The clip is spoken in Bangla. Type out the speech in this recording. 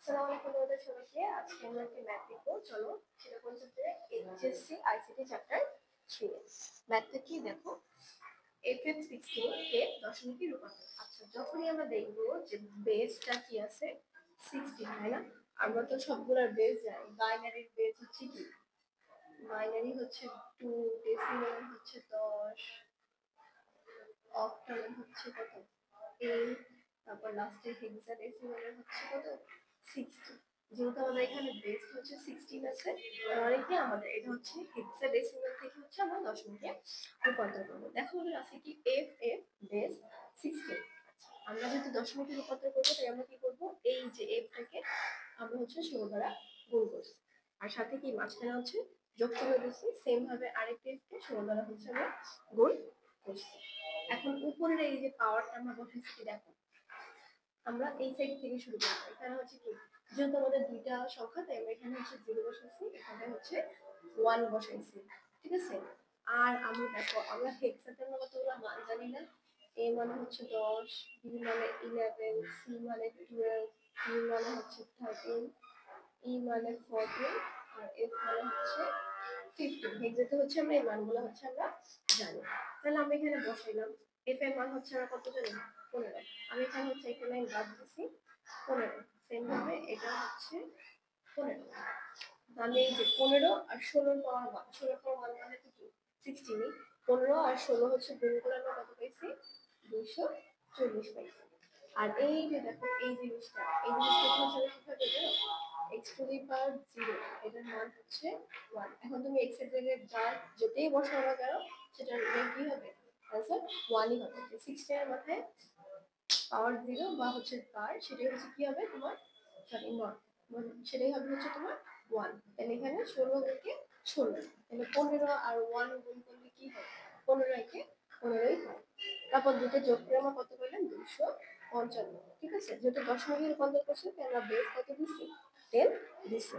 আসসালামু আলাইকুম তোমাদের সবাইকে। আজকে আমরা একটা ম্যাথ দেখবো। চলো সেটা বলছে যে এইচএসসি আইসিটি চ্যাপ্টার 3 ম্যাথটা কি দেখো, fn16 কে দশমিকে রূপান্তর। আচ্ছা, যখনই আমরা দেখবো যে বেসটা কি আছে 16, তাই না? আমরা তো সবগুলোর বেস জানি। বাইনারির বেস হচ্ছে কি, বাইনারি হচ্ছে 2, ডেসিমাল হচ্ছে 10, অক্টাল হচ্ছে কত 8, তারপর লাস্টে হেক্সাডেসিমালের হচ্ছে কত 60। যেহেতু আমাদের এখানে বেস হচ্ছে 16 আছে, তাহলে কি আমাদের এটা হচ্ছে হেক্সাডেসিমাল থেকে হচ্ছে আমরা দশমিকে রূপান্তর করবো। দেখো আমাদের আছে কি এফ এফ বেস 16। আমরা যেহেতু দশমিকে রূপান্তর করবো, তাই আমরা কি করবো, এই যে এফটাকে আমরা হচ্ছে 16 দ্বারা গুণ করছি, আর সাথে কি মাঝখানে হচ্ছে যোগ করে দিচ্ছি। সেম ভাবে আরেকটা এফকে 16 দ্বারা হচ্ছে আমরা গুণ করছি। এখন উপরের এই যে পাওয়ারটা আমরা বসাইছি, দেখো আমরা এই সাইড থেকে শুরু করব। এখানে হচ্ছে কি, যেহেতু আমাদের দুইটা সংখ্যা, তাই আমরা এখানে হচ্ছে 0 বসাইছি, এখানে হচ্ছে 1 বসাইছি, ঠিক আছে? আর আমরা দেখো, আমরা হেক্সাডেসিমাল কতগুলো মান জানি না। a মানে হচ্ছে 10, b মানে 11, c মানে 12, d মানে হচ্ছে 13, e মানে 14, আর f মানে হচ্ছে 15। হেক্সাতে হচ্ছে আমরা এই মানগুলো হচ্ছে আমরা জানি। তাহলে আমরা এখানে বসাইলাম। f এর মান হচ্ছে আমরা কত জানি, 15। আমি এখানে হচ্ছে এখানে বাদ দিছি 15। সেম ভাবে এটা হচ্ছে 15। আমি এই যে 15 আর 16 পাওয়ার মান, 16 পাওয়ার মান মানে কি 16। 15 আর 16 হচ্ছে গুণ করে আমরা কত পাইছি, 240 পাইছি। আর এই যে দেখো এই জিনিসটা, এই জিনিসটা হচ্ছে কিভাবে জানো, x টু দি পাওয়ার 0, এটার মান হচ্ছে 1। এখন তুমি x এর জায়গায় যা যেটাই বসাও না কেন, সেটার মান কি হবে, आंसर 1 ই হবে। যে 16 এর মাথায় পাওয়ার 0 বা হচ্ছে পার, সেটাই হচ্ছে কি হবে তোমার, সরি নট, সেটাই হবে হচ্ছে তোমার 1। তাহলে এখানে 16 থেকে 16, তাহলে 15 আর 1 গুণ করলে কি হয়, 15 একে 15ই হয়। তারপর দুটো যোগ করে আমরা কত পেলাম, 255। ঠিক আছে, যেহেতু দশমিকে রূপান্তর করছে, তাই আমরা বেস কত দিছি, 10 দিছি।